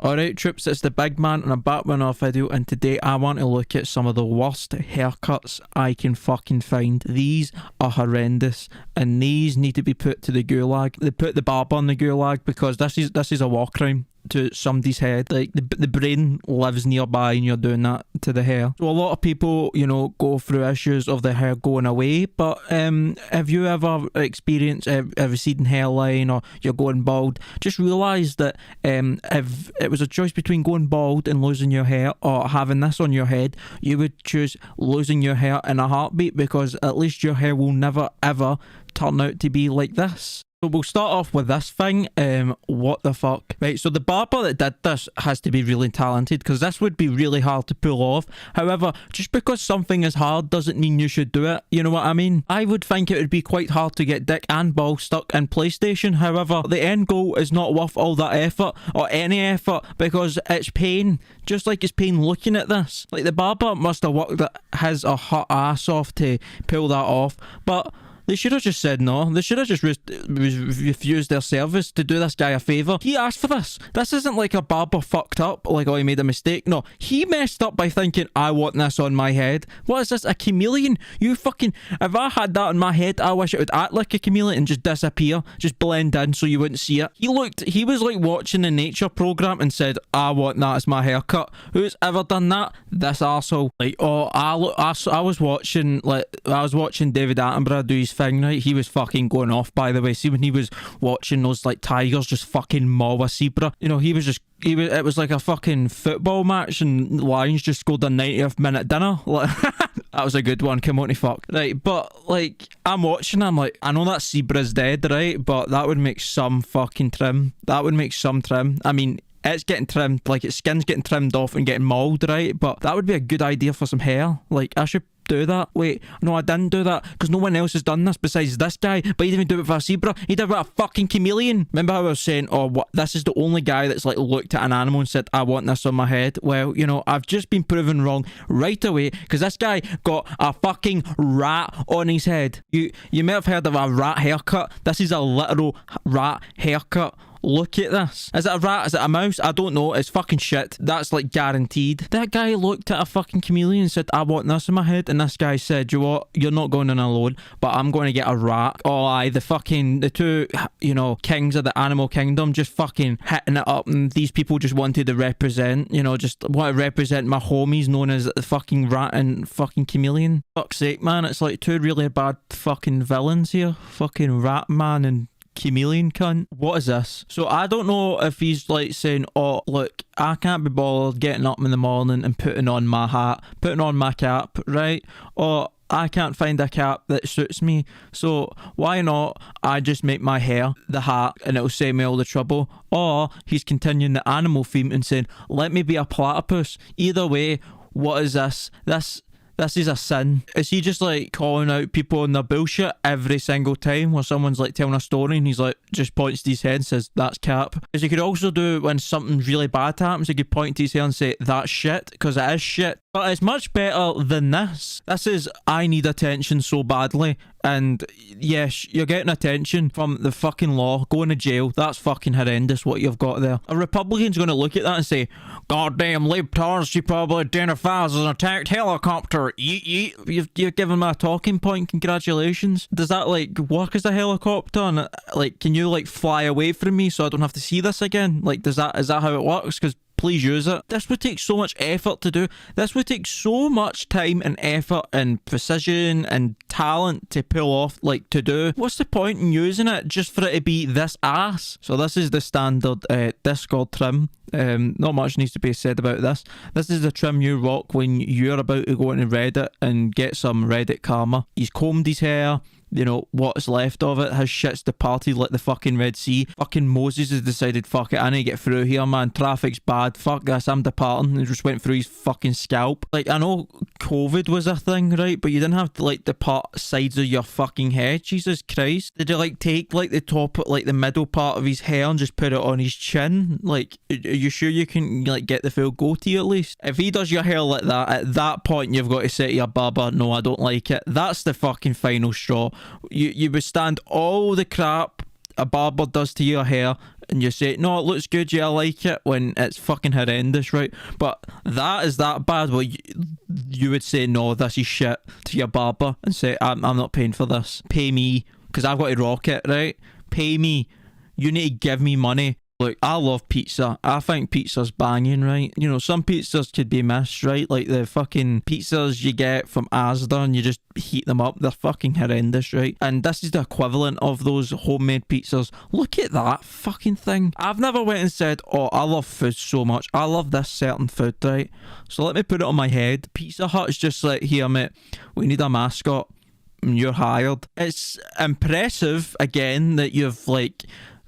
Alright troops, it's the big man and I'm back with another video, and today I want to look at some of the worst haircuts I can fucking find. These are horrendous and these need to be put to the gulag. They put the barber on the gulag because this is a war crime to somebody's head. Like the brain lives nearby and you're doing that to the hair. So a lot of people, you know, go through issues of the hair going away, but have you ever experienced a receding hairline or you're going bald? Just realise that if it was a choice between going bald and losing your hair or having this on your head, you would choose losing your hair in a heartbeat, because at least your hair will never ever turn out to be like this. So we'll start off with this thing. What the fuck? Right, so the barber that did this has to be really talented, because this would be really hard to pull off. However, just because something is hard doesn't mean you should do it. You know what I mean? I would think it would be quite hard to get dick and ball stuck in PlayStation. However, the end goal is not worth all that effort or any effort, because it's pain. Just like it's pain looking at this. Like the barber must have worked his or her ass off to pull that off, but they should have just said no. They should have just refused their service to do this guy a favour. He asked for this. This isn't like a barber fucked up, like, oh, he made a mistake. No, he messed up by thinking, I want this on my head. What is this, a chameleon? You fucking... If I had that on my head, I wish it would act like a chameleon and just disappear. Just blend in so you wouldn't see it. He was like watching the nature programme and said, I want that as my haircut. Who's ever done that? This arsehole. Like, oh, I was watching David Attenborough do his thing, right? He was fucking going off, by the way. See, when he was watching those like tigers just fucking maul a zebra, you know, it was like a fucking football match and Lions just scored a 90th minute dinner. That was a good one, come on to fuck. Right, but like, I'm watching, I'm like, I know that zebra's dead, right? But that would make some fucking trim. That would make some trim. I mean, it's getting trimmed, like its skin's getting trimmed off and getting mauled, right? But that would be a good idea for some hair. Like, I should do that. Wait, no, I didn't do that because no one else has done this besides this guy. But he didn't even do it for a zebra. He did it with a fucking chameleon. Remember how I was saying, oh, what? This is the only guy that's like looked at an animal and said, I want this on my head. Well, you know, I've just been proven wrong right away, because this guy got a fucking rat on his head. You may have heard of a rat haircut. This is a literal rat haircut. Look at this. Is it a rat? Is it a mouse? I don't know. It's fucking shit. That's like guaranteed. That guy looked at a fucking chameleon and said, I want this in my head. And this guy said, you know what? You're not going in alone, but I'm going to get a rat. Oh, aye, the two, you know, kings of the animal kingdom just fucking hitting it up. And these people just wanted to represent, you know, just want to represent my homies known as the fucking rat and fucking chameleon. Fuck's sake, man. It's like two really bad fucking villains here. Fucking rat man and chameleon cunt. What is this? So I don't know if he's like saying, oh look, I can't be bothered getting up in the morning and putting on my hat, putting on my cap, right? Or I can't find a cap that suits me, so why not I just make my hair the hat and it'll save me all the trouble? Or he's continuing the animal theme and saying, let me be a platypus. Either way, what is this? This is a sin. Is he just like calling out people on their bullshit every single time where someone's like telling a story and he's like just points to his head and says that's cap? Because he could also do when something really bad happens, he could point to his head and say that's shit, because it is shit. But it's much better than this. This is, I need attention so badly. And yes, you're getting attention from the fucking law, going to jail. That's fucking horrendous what you've got there. A Republican's going to look at that and say, goddamn libtards, you probably identifies as an attacked helicopter. You've given me a talking point, congratulations. Does that like work as a helicopter? And like, can you like fly away from me so I don't have to see this again? Like, is that how it works? Because please use it. This would take so much effort to do. This would take so much time and effort and precision and talent to pull off, like to do. What's the point in using it just for it to be this ass? So this is the standard Discord trim. Not much needs to be said about this. This is the trim you rock when you're about to go into Reddit and get some Reddit karma. He's combed his hair. You know, what's left of it. His shit's departed like the fucking Red Sea. Fucking Moses has decided, fuck it, I need to get through here, man. Traffic's bad. Fuck this, I'm departing. And just went through his fucking scalp. Like, I know COVID was a thing, right? But you didn't have to, like, depart sides of your fucking head. Jesus Christ. Did you, like, take, like, the top, like, the middle part of his hair and just put it on his chin? Like, are you sure you can, like, get the full goatee at least? If he does your hair like that, at that point, you've got to say to your barber, no, I don't like it. That's the fucking final straw. You withstand all the crap a barber does to your hair and you say, no, it looks good, yeah, I like it, when it's fucking horrendous, right? But that is that bad. Well, you would say, no, this is shit to your barber and say, I'm not paying for this. Pay me, because I've got to rock it, right? Pay me. You need to give me money. Look, I love pizza. I think pizza's banging, right? You know, some pizzas could be missed, right? Like the fucking pizzas you get from Asda and you just heat them up. They're fucking horrendous, right? And this is the equivalent of those homemade pizzas. Look at that fucking thing. I've never went and said, oh, I love food so much. I love this certain food, right? So let me put it on my head. Pizza Hut is just like, here, mate, we need a mascot. And you're hired. It's impressive, again, that you've, like,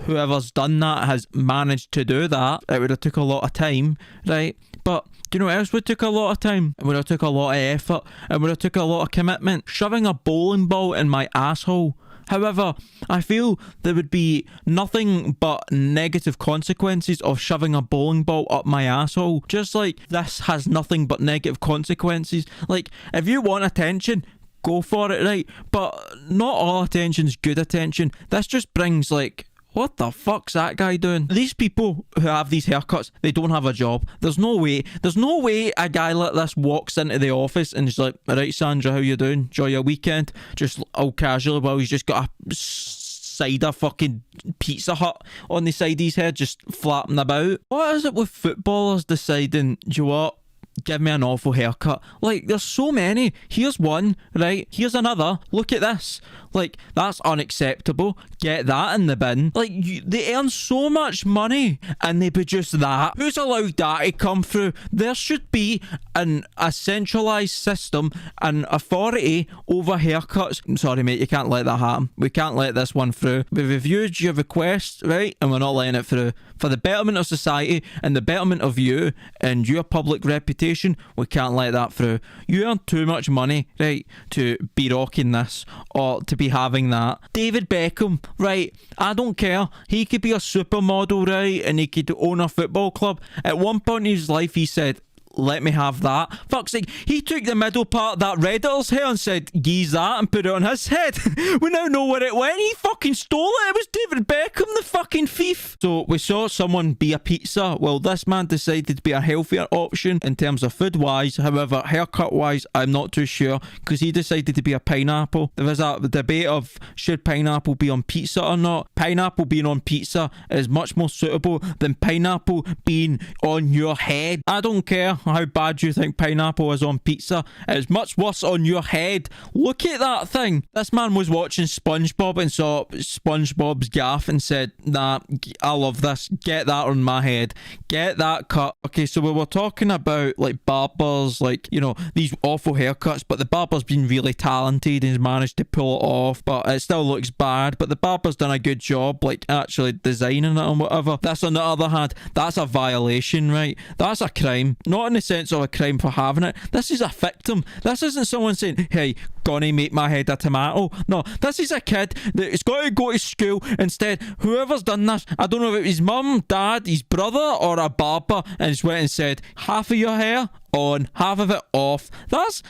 whoever's done that has managed to do that. It would have took a lot of time, right? But do you know what else would took a lot of time? It would have took a lot of effort. It would have took a lot of commitment. Shoving a bowling ball in my asshole. However, I feel there would be nothing but negative consequences of shoving a bowling ball up my asshole. Just like this has nothing but negative consequences. Like, if you want attention, go for it, right? But not all attention's good attention. This just brings, like, what the fuck's that guy doing? These people who have these haircuts, they don't have a job. There's no way a guy like this walks into the office and he's like, alright, Sandra, how you doing? Enjoy your weekend? Just all casual while he's just got a side of fucking Pizza Hut on the side of his head, just flapping about. What is it with footballers deciding, do you know what? Give me an awful haircut. Like, there's so many. Here's one, right? Here's another. Look at this. Like, that's unacceptable. Get that in the bin. Like, they earn so much money and they produce that. Who's allowed that to come through? There should be a centralised system and authority over haircuts. I'm sorry, mate, you can't let that happen. We can't let this one through. We've reviewed your request, right? And we're not letting it through. For the betterment of society and the betterment of you and your public reputation, we can't let that through. You earn too much money, right, to be rocking this or to be having that. David Beckham, right, I don't care. He could be a supermodel, right, and he could own a football club. At one point in his life, he said, let me have that. Fuck's sake, he took the middle part of that Redditor's hair and said, geez that, and put it on his head. We now know where it went. He fucking stole it. It was David Beckham, the fucking thief. So we saw someone be a pizza. Well, this man decided to be a healthier option in terms of food wise. However, haircut wise, I'm not too sure, because he decided to be a pineapple. There was a debate of should pineapple be on pizza or not. Pineapple being on pizza is much more suitable than pineapple being on your head. I don't care how bad you think pineapple is on pizza. It's much worse on your head. Look at that thing. This man was watching SpongeBob and saw SpongeBob's gaff and said, nah, I love this. Get that on my head. Get that cut. Okay, so we were talking about like barbers, like, you know, these awful haircuts, but the barber's been really talented and he's managed to pull it off, but it still looks bad. But the barber's done a good job, like actually designing it and whatever. This, on the other hand, that's a violation, right? That's a crime. Not in the sense of a crime for having it. This is a victim. This isn't someone saying, hey, gonna make my head a tomato. No, this is a kid that is got to go to school. Instead, whoever's done this, I don't know if it was his mum, dad, his brother, or a barber, and just went and said, half of your hair on, half of it off. That's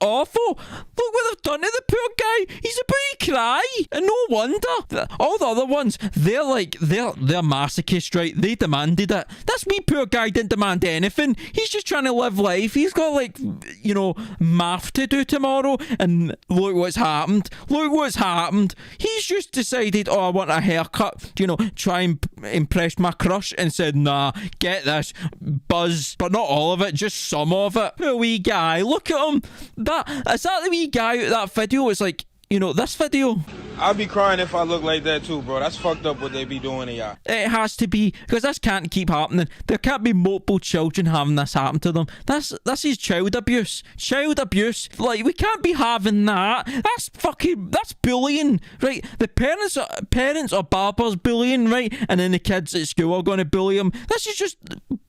awful. Look what they've done to the poor guy. He's about to cry. And no wonder. All the other ones, they're masochist, right? They demanded it. This wee poor guy didn't demand anything. He's just trying to live life. He's got, like, you know, math to do tomorrow, and look what's happened. Look what's happened. He's just decided, oh, I want a haircut, you know, try and impress my crush, and said, nah, get this, buzz, but not all of it, just some of it. Poor wee guy, look at him. Is that the wee guy out that video? It's like, you know, this video. I'd be crying if I look like that too, bro. That's fucked up what they be doing to y'all. It has to be, because this can't keep happening. There can't be multiple children having this happen to them. This is child abuse. Child abuse. Like, we can't be having that. That's bullying, right? The parents or barbers bullying, right? And then the kids at school are going to bully them. This is just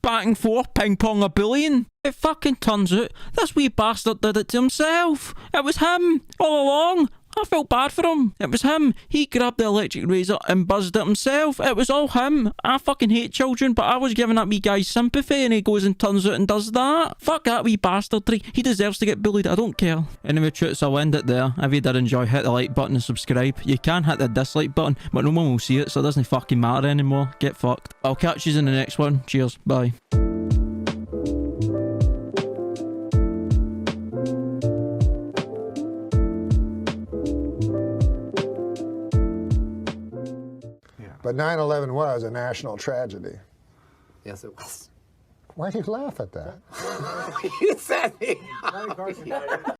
back and forth, ping pong of bullying. It fucking turns out this wee bastard did it to himself. It was him all along. I felt bad for him. It was him. He grabbed the electric razor and buzzed it himself. It was all him. I fucking hate children, but I was giving that wee guy sympathy and he goes and turns out and does that. Fuck that wee bastardry. He deserves to get bullied. I don't care. Anyway, troops, I'll end it there. If you did enjoy, hit the like button and subscribe. You can hit the dislike button, but no one will see it, so it doesn't fucking matter anymore. Get fucked. I'll catch you in the next one. Cheers. Bye. But 9/11 was a national tragedy. Yes, it was. Why do you laugh at that? You said me.